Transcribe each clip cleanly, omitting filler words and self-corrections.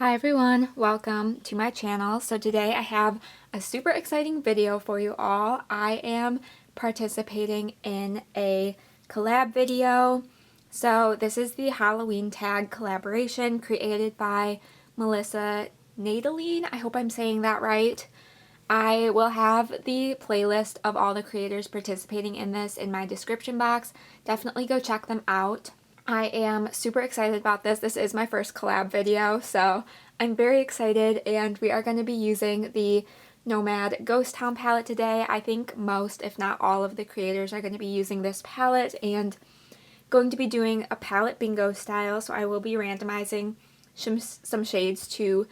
Hi everyone, welcome to my channel. So today I have a super exciting video for you all. I am participating in a collab video. So this is the Halloween tag collaboration created by Melissa Naydelline. I hope I'm saying that right. I will have the playlist of all the creators participating in this in my description box. Definitely go check them out. I am super excited about this. This is my first collab video, so I'm very excited, and we are going to be using the Nomad Ghost Town palette today. I think most, if not all, of the creators are going to be using this palette and going to be doing a palette bingo style, so I will be randomizing some shades to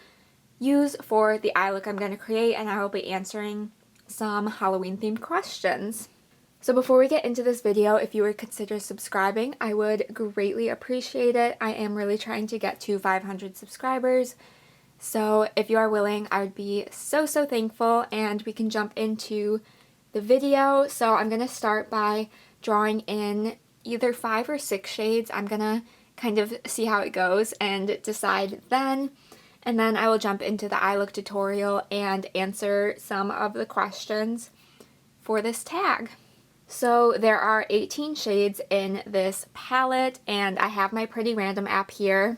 use for the eye look I'm going to create, and I will be answering some Halloween themed questions. So before we get into this video, if you would consider subscribing, I would greatly appreciate it. I am really trying to get to 500 subscribers. So if you are willing, I would be so thankful, and we can jump into the video. So I'm going to start by drawing in either 5 or 6 shades. I'm going to kind of see how it goes and decide then. And then I will jump into the eye look tutorial and answer some of the questions for this tag. So there are 18 shades in this palette, and I have my Pretty Random app here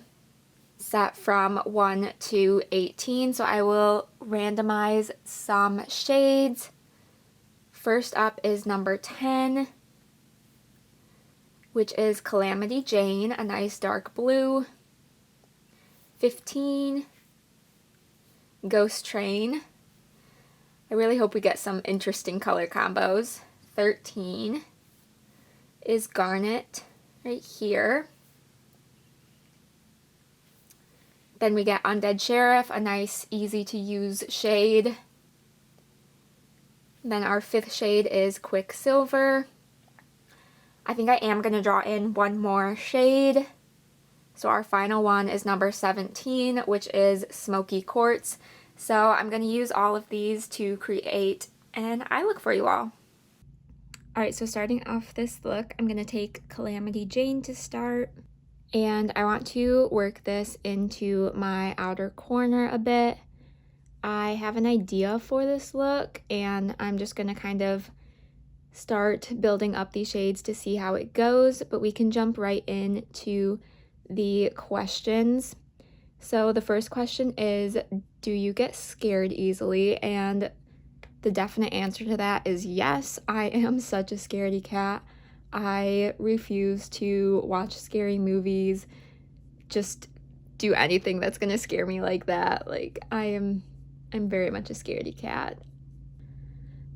set from 1 to 18, so I will randomize some shades. First up is number 10, which is Calamity Jane, a nice dark blue. 15, Ghost Train. I really hope we get some interesting color combos. 13 is Garnet right here. Then we get Undead Sheriff, a nice easy to use shade. Then our 5th shade is Quicksilver. I think I am going to draw in one more shade. So our final one is number 17, which is Smokey Quartz. So I'm going to use all of these to create an eye look for you all. Alright, so starting off this look, I'm going to take Calamity Jane to start, and I want to work this into my outer corner a bit. I have an idea for this look, and I'm just going to kind of start building up these shades to see how it goes, but we can jump right into the questions. So the first question is, do you get scared easily? And the definite answer to that is yes. I am such a scaredy cat. I refuse to watch scary movies, just do anything that's gonna scare me like that. Like, I'm very much a scaredy cat.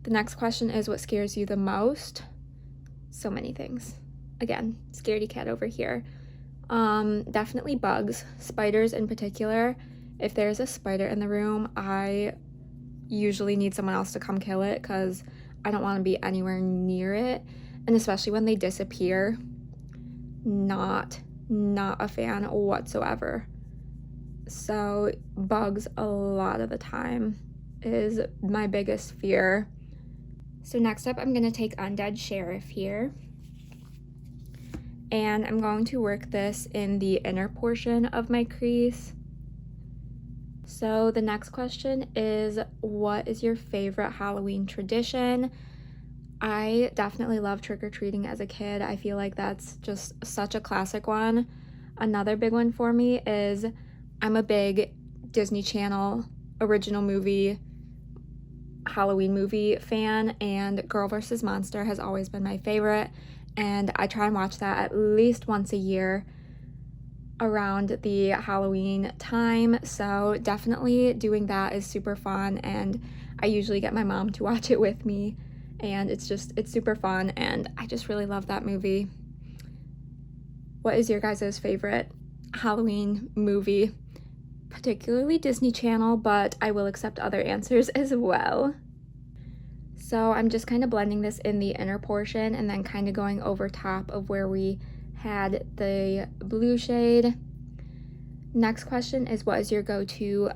The next question is, what scares you the most? So many things. Again, scaredy cat over here. Definitely bugs, spiders in particular. If there's a spider in the room, I usually need someone else to come kill it because I don't want to be anywhere near it, and especially when they disappear, not a fan whatsoever. So bugs a lot of the time is my biggest fear. So next up, I'm going to take Undead Sheriff here, and I'm going to work this in the inner portion of my crease. So the next question is, what is your favorite Halloween tradition? I definitely love trick-or-treating as a kid. I feel like that's just such a classic one. Another big one for me is I'm a big Disney Channel original movie, Halloween movie fan, and Girl vs. Monster has always been my favorite, and I try and watch that at least once a year around the Halloween time. So definitely doing that is super fun, and I usually get my mom to watch it with me, and it's super fun, and I just really love that movie. What is your guys' favorite Halloween movie? Particularly Disney Channel, but I will accept other answers as well. So I'm just kind of blending this in the inner portion and then kind of going over top of where we had the blue shade. Next question is, what is your go-to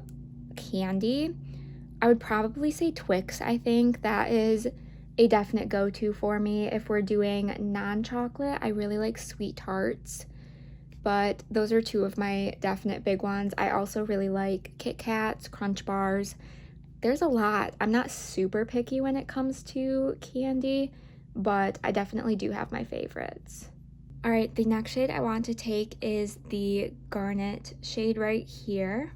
candy? I would probably say Twix. I think that is a definite go-to for me. If we're doing non-chocolate, I really like sweet tarts, but those are two of my definite big ones. I also really like Kit Kats, Crunch Bars. There's a lot. I'm not super picky when it comes to candy, but I definitely do have my favorites. All right, the next shade I want to take is the Garnet shade right here.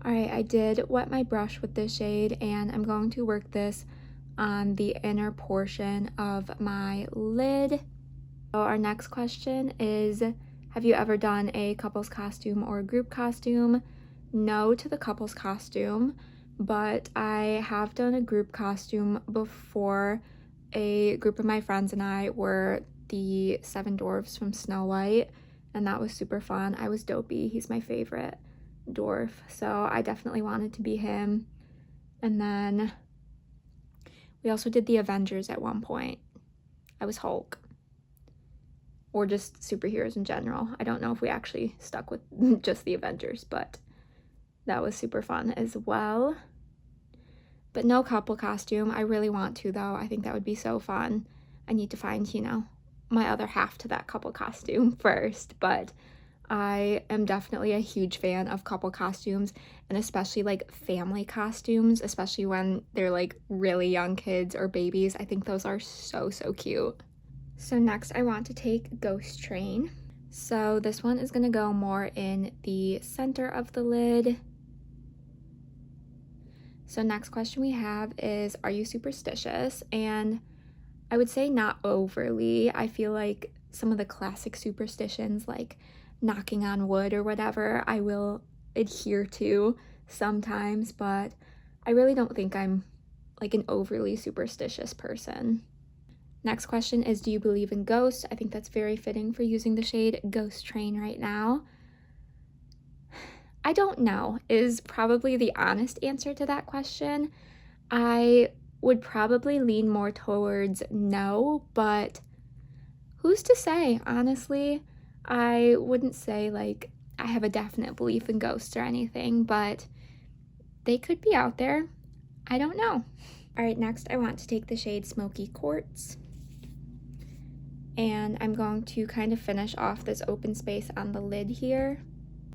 All right, I did wet my brush with this shade, and I'm going to work this on the inner portion of my lid. So our next question is, have you ever done a couple's costume or a group costume? No to the couple's costume, but I have done a group costume before. A group of my friends and I were the 7 dwarfs from Snow White, and that was super fun. I was Dopey. He's my favorite dwarf, so I definitely wanted to be him. And then we also did the Avengers at one point. I was Hulk. Or just superheroes in general. I don't know if we actually stuck with just the Avengers, but that was super fun as well. But no couple costume. I really want to, though. I think that would be so fun. I need to find, you know, my other half to that couple costume first, but I am definitely a huge fan of couple costumes, and especially like family costumes, especially when they're like really young kids or babies. I think those are so cute. So next I want to take Ghost Train. So this one is gonna go more in the center of the lid. So next question we have is, are you superstitious? And I would say not overly. I feel like some of the classic superstitions, like knocking on wood or whatever, I will adhere to sometimes, but I really don't think I'm like an overly superstitious person. Next question is, do you believe in ghosts? I think that's very fitting for using the shade Ghost Train right now. I don't know is probably the honest answer to that question. I would probably lean more towards no, but who's to say, honestly? I wouldn't say like I have a definite belief in ghosts or anything, but they could be out there. I don't know. All right, next I want to take the shade Smokey Quartz. And I'm going to kind of finish off this open space on the lid here.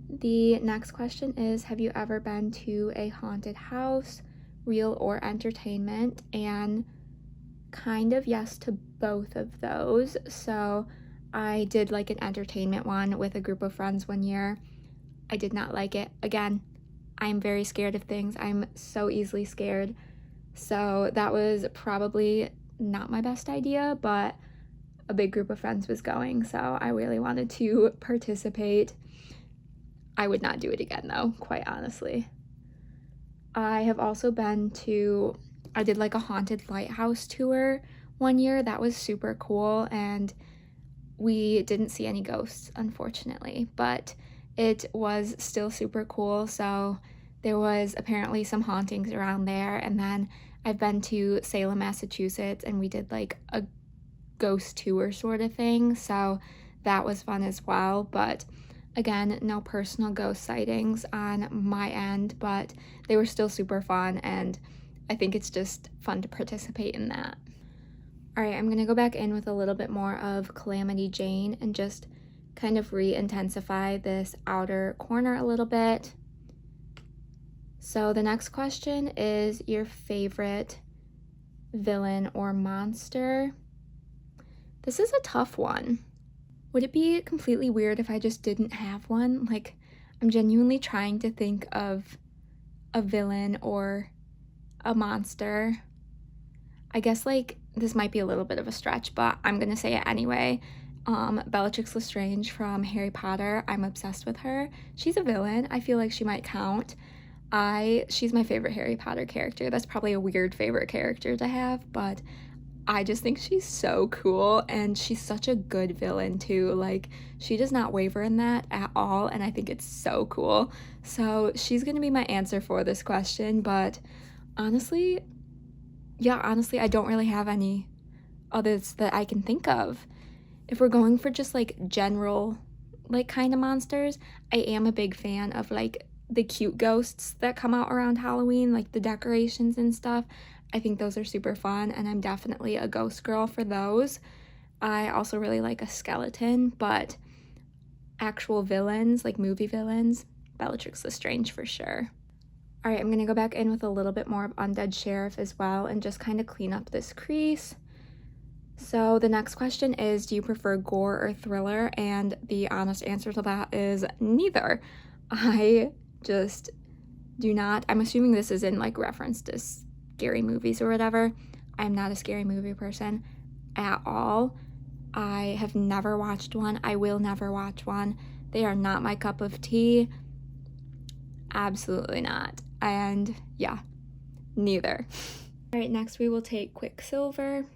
The next question is, have you ever been to a haunted house, real or entertainment? And kind of yes to both of those. So I did like an entertainment one with a group of friends one year. I did not like it. Again, I'm very scared of things. I'm so easily scared. So that was probably not my best idea, but a big group of friends was going, so I really wanted to participate. I would not do it again though, quite honestly. I have also been to, I did like a haunted lighthouse tour one year. That was super cool, and we didn't see any ghosts, unfortunately, but it was still super cool. So there was apparently some hauntings around there. And then I've been to Salem, Massachusetts, and we did like a ghost tour sort of thing, so that was fun as well. But again, no personal ghost sightings on my end, but they were still super fun, and I think it's just fun to participate in that. All right, I'm gonna go back in with a little bit more of Calamity Jane and just kind of re-intensify this outer corner a little bit. So the next question is your favorite villain or monster. This is a tough one. Would it be completely weird if I just didn't have one? Like, I'm genuinely trying to think of a villain or a monster. I guess, like, this might be a little bit of a stretch, but I'm gonna say it anyway. Bellatrix Lestrange from Harry Potter. I'm obsessed with her. She's a villain. I feel like she might count. She's my favorite Harry Potter character. That's probably a weird favorite character to have, but I just think she's so cool, and she's such a good villain too. Like, she does not waver in that at all, and I think it's so cool. So she's gonna be my answer for this question, but honestly, I don't really have any others that I can think of. If we're going for just like general like kind of monsters, I am a big fan of like the cute ghosts that come out around Halloween, like the decorations and stuff. I think those are super fun, and I'm definitely a ghost girl for those. I also really like a skeleton, but actual villains, like movie villains, Bellatrix Lestrange for sure. Alright, I'm going to go back in with a little bit more of Undead Sheriff as well and just kind of clean up this crease. So the next question is, do you prefer gore or thriller? And the honest answer to that is neither. I just do not. I'm assuming this is in like reference to scary movies or whatever. I'm not a scary movie person at all. I have never watched one. I will never watch one. They are not my cup of tea. Absolutely not. And yeah, neither. All right, next we will take Quicksilver.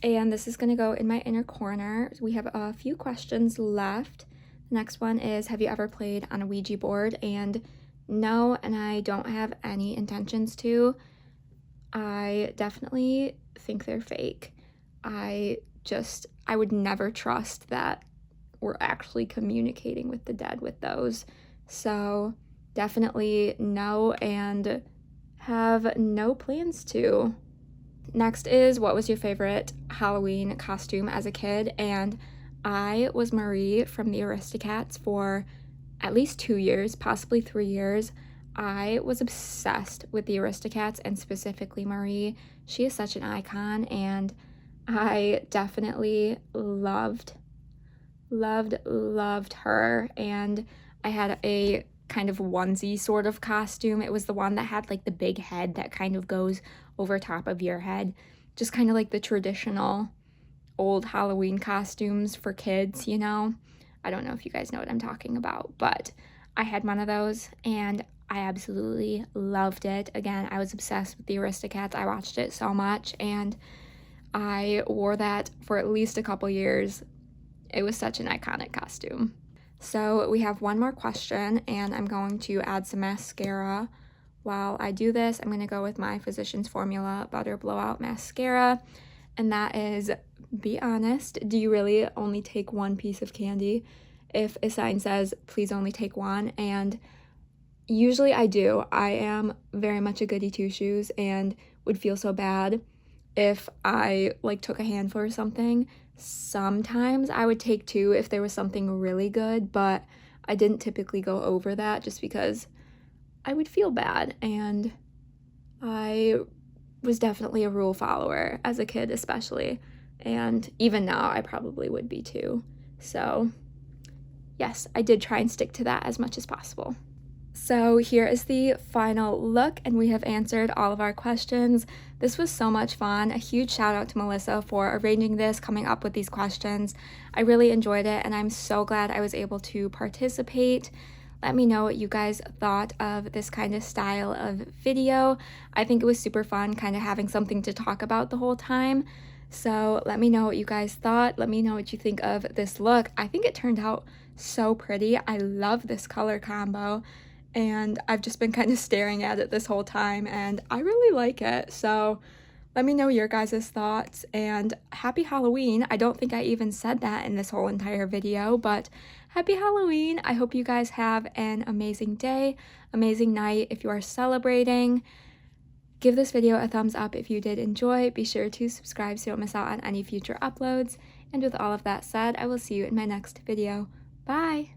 And this is going to go in my inner corner. We have a few questions left. The next one is, have you ever played on a Ouija board? And no, and I don't have any intentions to. I definitely think they're fake. I would never trust that we're actually communicating with the dead with those. So definitely no, and have no plans to. Next is, what was your favorite Halloween costume as a kid? And I was Marie from the Aristocats for at least 2 years, possibly 3 years. I was obsessed with the Aristocats and specifically Marie. She is such an icon, and I definitely loved her. And I had a kind of onesie sort of costume. It was the one that had like the big head that kind of goes over top of your head. Just kind of like the traditional old Halloween costumes for kids, you know? I don't know if you guys know what I'm talking about, but I had one of those and I absolutely loved it. Again, I was obsessed with the Aristocats. I watched it so much and I wore that for at least a couple years. It was such an iconic costume. So we have one more question, and I'm going to add some mascara. While I do this, I'm going to go with my Physicians Formula Butter Blowout Mascara, and that is, be honest, do you really only take one piece of candy? If a sign says, please only take one, and usually I do. I am very much a goody two-shoes and would feel so bad if I like took a handful or something. Sometimes I would take 2 if there was something really good, but I didn't typically go over that just because I would feel bad, and I was definitely a rule follower as a kid especially, and even now I probably would be too. So yes, I did try and stick to that as much as possible. So here is the final look, and we have answered all of our questions. This was so much fun. A huge shout out to Melissa for arranging this, coming up with these questions. I really enjoyed it, and I'm so glad I was able to participate. Let me know what you guys thought of this kind of style of video. I think it was super fun kind of having something to talk about the whole time. So let me know what you guys thought. Let me know what you think of this look. I think it turned out so pretty. I love this color combo. And I've just been kind of staring at it this whole time, and I really like it. So let me know your guys' thoughts, and happy Halloween. I don't think I even said that in this whole entire video, but happy Halloween. I hope you guys have an amazing day, amazing night if you are celebrating. Give this video a thumbs up if you did enjoy. Be sure to subscribe so you don't miss out on any future uploads. And with all of that said, I will see you in my next video. Bye!